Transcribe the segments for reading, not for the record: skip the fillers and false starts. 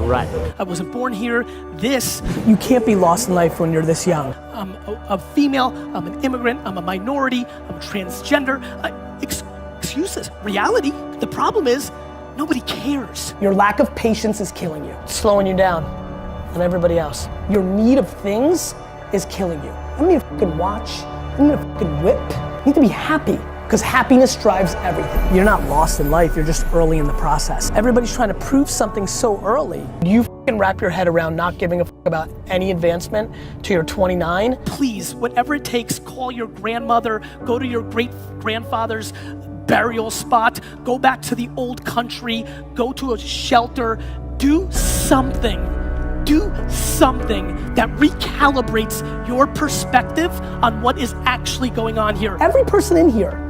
Right. I wasn't born here. You can't be lost in life when you're this young. I'm a female, I'm an immigrant, I'm a minority, I'm transgender. Excuses, reality. The problem is, nobody cares. Your lack of patience is killing you. It's slowing you down and everybody else. Your need of things is killing you. I don't need a fucking watch, I don't need a fucking whip. You need to be happy. Because happiness drives everything. You're not lost in life, you're just early in the process. Everybody's trying to prove something so early. Do you fucking wrap your head around not giving a fuck about any advancement till you're 29? Please, whatever it takes, call your grandmother, go to your great grandfather's burial spot, go back to the old country, go to a shelter, do something. Do something that recalibrates your perspective on what is actually going on here. Every person in here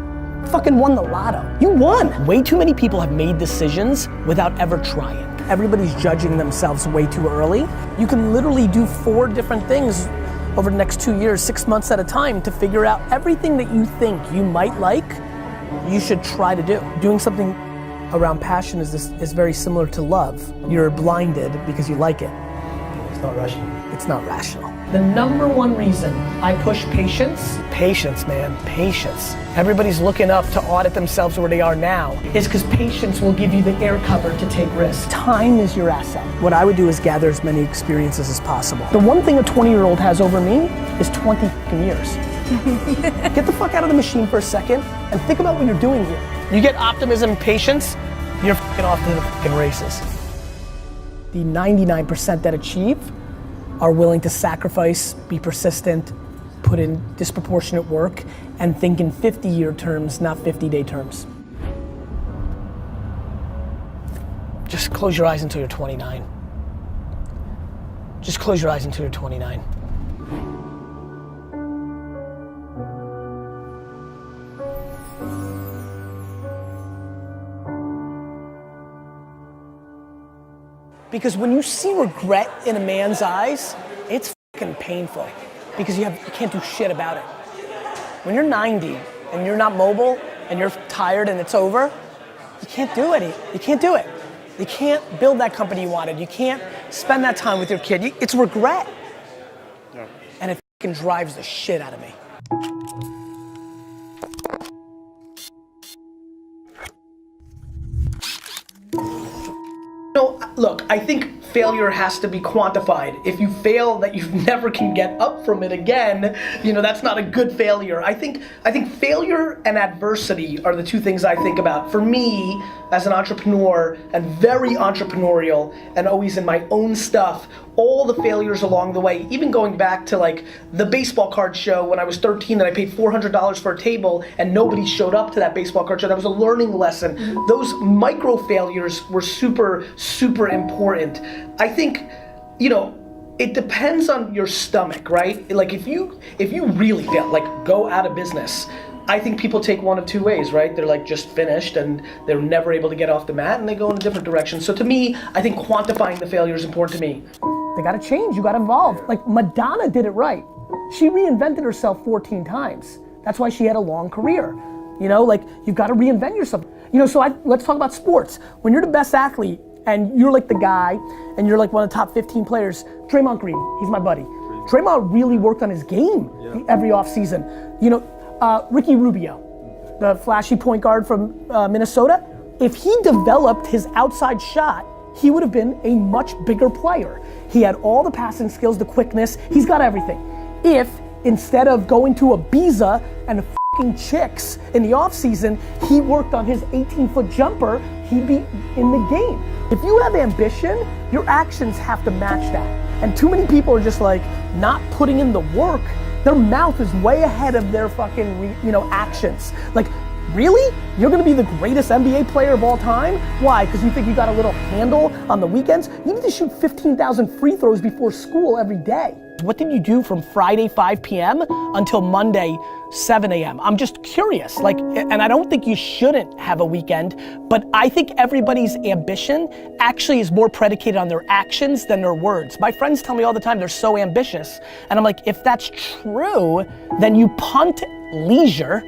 fucking won the lotto. You won. Way too many people have made decisions without ever trying. Everybody's judging themselves way too early. You can literally do 4 different things over the next 2 years, 6 months at a time to figure out everything that you think you might like, you should try to do. Doing something around passion is very similar to love. You're blinded because you like it. It's not rational. It's not rational. The #1 reason I push patience, man, patience. Everybody's looking up to audit themselves where they are now, is because patience will give you the air cover to take risks. Time is your asset. What I would do is gather as many experiences as possible. The one thing a 20-year-old has over me is 20 fucking years. Get the fuck out of the machine for a second and think about what you're doing here. You get optimism and patience, you're fucking off to the fucking races. The 99% that achieve are willing to sacrifice, be persistent, put in disproportionate work, and think in 50-year terms, not 50-day terms. Just close your eyes until you're 29. Just close your eyes until you're 29. Because when you see regret in a man's eyes, it's fucking painful because you can't do shit about it. When you're 90 and you're not mobile and you're tired and it's over, you can't do it. You can't do it. You can't build that company you wanted. You can't spend that time with your kid. It's regret. Yeah. And it fucking drives the shit out of me. Look, I think failure has to be quantified. If you fail that you never can get up from it again, that's not a good failure. I think failure and adversity are the 2 things I think about. For me, as an entrepreneur and very entrepreneurial and always in my own stuff, all the failures along the way, even going back to like the baseball card show when I was 13 that I paid $400 for a table and nobody showed up to that baseball card show. That was a learning lesson. Those micro failures were super, super important. I think, it depends on your stomach, right? Like if you really fail, like go out of business, I think people take one of 2 ways, right? They're like just finished and they're never able to get off the mat and they go in a different direction. So to me, I think quantifying the failure is important to me. They gotta change, you gotta evolve. Like Madonna did it right. She reinvented herself 14 times. That's why she had a long career. Like you've gotta reinvent yourself. So let's talk about sports. When you're the best athlete and you're like the guy and you're like one of the top 15 players, Draymond Green, he's my buddy. Draymond really worked on his game every offseason. Ricky Rubio, the flashy point guard from Minnesota, if he developed his outside shot, he would have been a much bigger player. He had all the passing skills, the quickness, he's got everything. If instead of going to Ibiza and f***ing chicks in the off season, he worked on his 18-foot jumper, he'd be in the game. If you have ambition, your actions have to match that. And too many people are just like not putting in the work. Their mouth is way ahead of their fucking, actions. Like, really? You're gonna be the greatest NBA player of all time? Why? Because you think you got a little handle on the weekends? You need to shoot 15,000 free throws before school every day. What did you do from Friday 5 p.m. until Monday 7 a.m.? I'm just curious, and I don't think you shouldn't have a weekend, but I think everybody's ambition actually is more predicated on their actions than their words. My friends tell me all the time they're so ambitious, and I'm like, if that's true, then you punt leisure,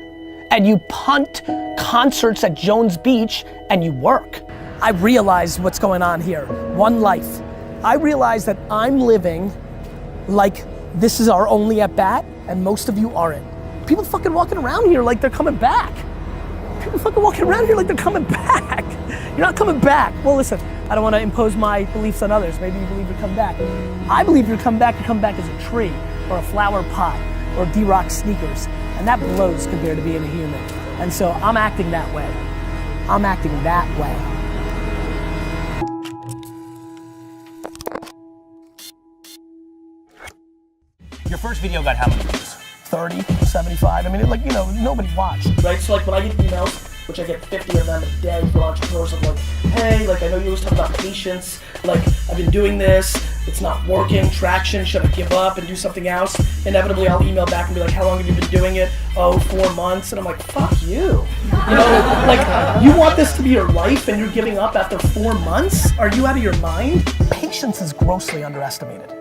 and you punt concerts at Jones Beach, and you work. I realize what's going on here. One life. I realize that I'm living like this is our only at bat, and most of you aren't. People fucking walking around here like they're coming back. People fucking walking around here like they're coming back. You're not coming back. Well, listen, I don't want to impose my beliefs on others. Maybe you believe you come back. I believe you come back as a tree, or a flower pot, or D-Rock sneakers, and that blows compared to being a human. And so I'm acting that way. I'm acting that way. Your first video got how many views? 30, 75. I mean, like, you know, nobody watched. Right? So like when I get emails, which I get 50 of them a day from entrepreneurs, I'm like, hey, like I know you always talk about patience. Like I've been doing this, it's not working, traction, should I give up and do something else? Inevitably I'll email back and be like, how long have you been doing it? Oh, 4 months. And I'm like, fuck you. You know, like you want this to be your life and you're giving up after 4 months? Are you out of your mind? Patience is grossly underestimated.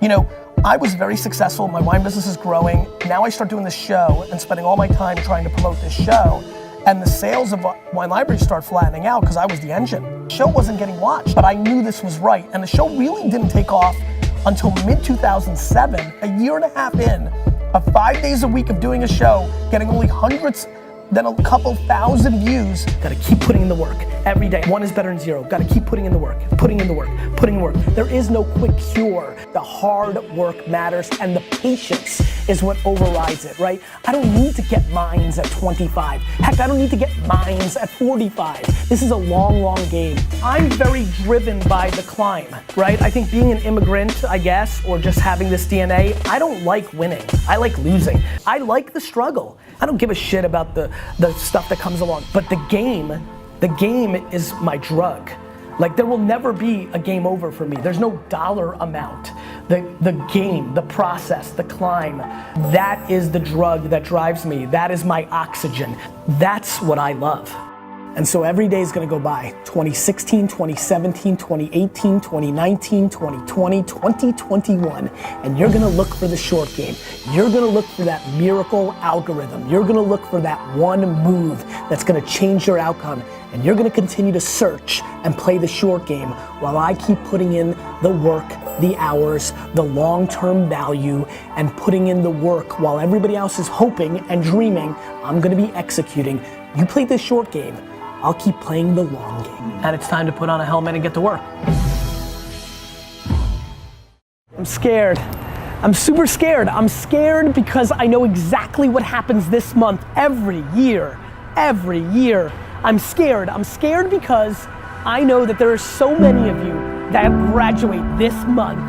You know, I was very successful, my wine business is growing. Now I start doing this show and spending all my time trying to promote this show, and the sales of Wine Library start flattening out because I was the engine. The show wasn't getting watched, but I knew this was right, and the show really didn't take off until mid-2007, a year and a half in, of 5 days a week of doing a show, getting only hundreds, then a couple thousand views. Gotta keep putting in the work every day. 1 is better than 0. Gotta keep putting in the work, putting in the work, putting in the work. There is no quick cure. The hard work matters, and the patience is what overrides it, right? I don't need to get mines at 25. Heck, I don't need to get mines at 45. This is a long, long game. I'm very driven by the climb, right? I think being an immigrant, I guess, or just having this DNA, I don't like winning. I like losing. I like the struggle. I don't give a shit about the stuff that comes along, but the game is my drug. Like there will never be a game over for me. There's no dollar amount. The game, the process, the climb, that is the drug that drives me. That is my oxygen. That's what I love. And so every day is gonna go by. 2016, 2017, 2018, 2019, 2020, 2021. And you're gonna look for the short game. You're gonna look for that miracle algorithm. You're gonna look for that one move that's gonna change your outcome. And you're gonna continue to search and play the short game while I keep putting in the work, the hours, the long-term value, and putting in the work while everybody else is hoping and dreaming. I'm gonna be executing. You play the short game, I'll keep playing the long game. And it's time to put on a helmet and get to work. I'm scared. I'm super scared. I'm scared because I know exactly what happens this month, every year. I'm scared. I'm scared because I know that there are so many of you that graduate this month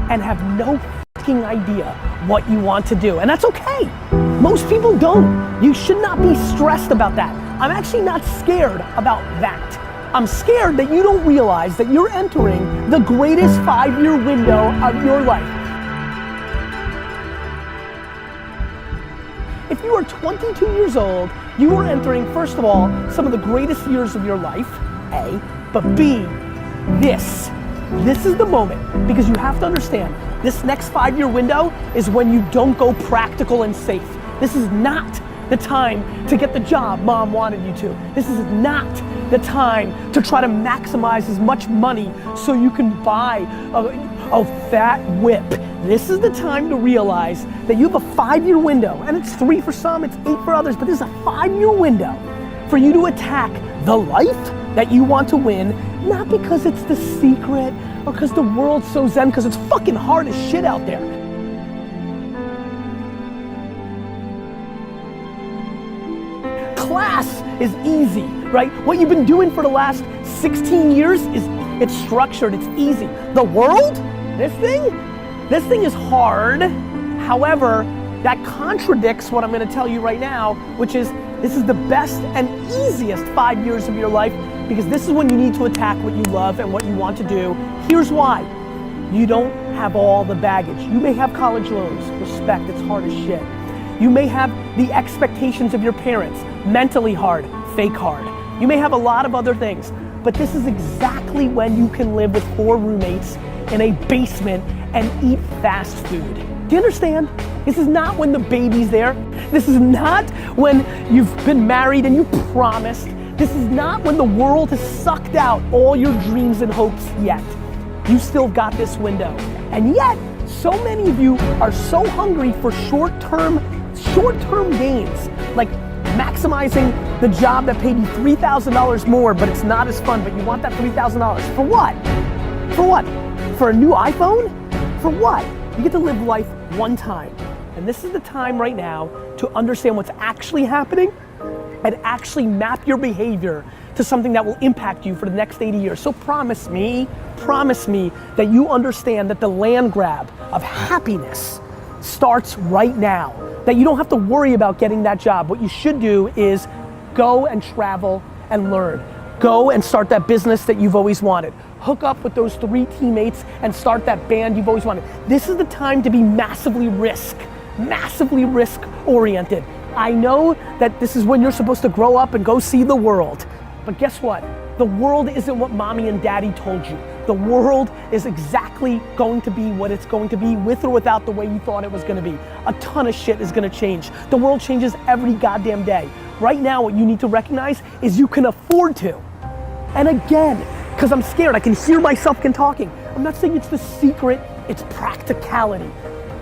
and have no fucking idea what you want to do. And that's okay. Most people don't. You should not be stressed about that. I'm actually not scared about that. I'm scared that you don't realize that you're entering the greatest 5-year window of your life. If you are 22 years old, you are entering, first of all, some of the greatest years of your life, A, but B, this is the moment, because you have to understand, this next 5-year window is when you don't go practical and safe. This is not the time to get the job mom wanted you to. This is not the time to try to maximize as much money so you can buy a fat whip. This is the time to realize that you have a 5-year window, and it's 3 for some, it's 8 for others, but this is a 5-year window for you to attack the life that you want to win, not because it's the secret or because the world's so zen, because it's fucking hard as shit out there. Class is easy, right? What you've been doing for the last 16 years it's structured, it's easy. The world, this thing is hard. However, that contradicts what I'm gonna tell you right now, which is this is the best and easiest 5 years of your life, because this is when you need to attack what you love and what you want to do. Here's why. You don't have all the baggage. You may have college loans, respect, it's hard as shit. You may have the expectations of your parents, mentally hard, fake hard. You may have a lot of other things, but this is exactly when you can live with 4 roommates in a basement and eat fast food. Do you understand? This is not when the baby's there. This is not when you've been married and you promised. This is not when the world has sucked out all your dreams and hopes yet. You still got this window. And yet, so many of you are so hungry for short-term gains, like maximizing the job that paid you $3,000 more, but it's not as fun, but you want that $3,000. For what? For what? For a new iPhone? For what? You get to live life one time. And this is the time right now to understand what's actually happening and actually map your behavior to something that will impact you for the next 80 years. So promise me that you understand that the land grab of happiness starts right now. That you don't have to worry about getting that job. What you should do is go and travel and learn. Go and start that business that you've always wanted. Hook up with those 3 teammates and start that band you've always wanted. This is the time to be massively risk oriented. I know that this is when you're supposed to grow up and go see the world. But guess what? The world isn't what mommy and daddy told you. The world is exactly going to be what it's going to be, with or without the way you thought it was gonna be. A ton of shit is gonna change. The world changes every goddamn day. Right now, what you need to recognize is you can afford to. And again, because I'm scared, I can hear myself talking. I'm not saying it's the secret, it's practicality.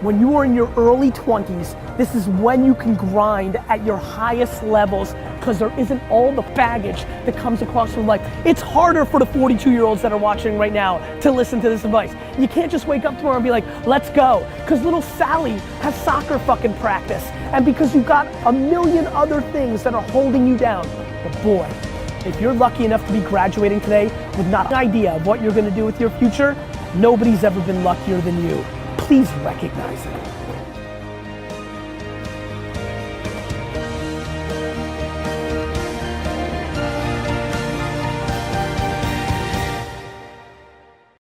When you are in your early 20s, this is when you can grind at your highest levels, because there isn't all the baggage that comes across from life. It's harder for the 42-year-olds that are watching right now to listen to this advice. You can't just wake up tomorrow and be like, let's go. Because little Sally has soccer fucking practice. And because you've got a million other things that are holding you down. But boy, if you're lucky enough to be graduating today with not an idea of what you're gonna do with your future, nobody's ever been luckier than you. Please recognize it.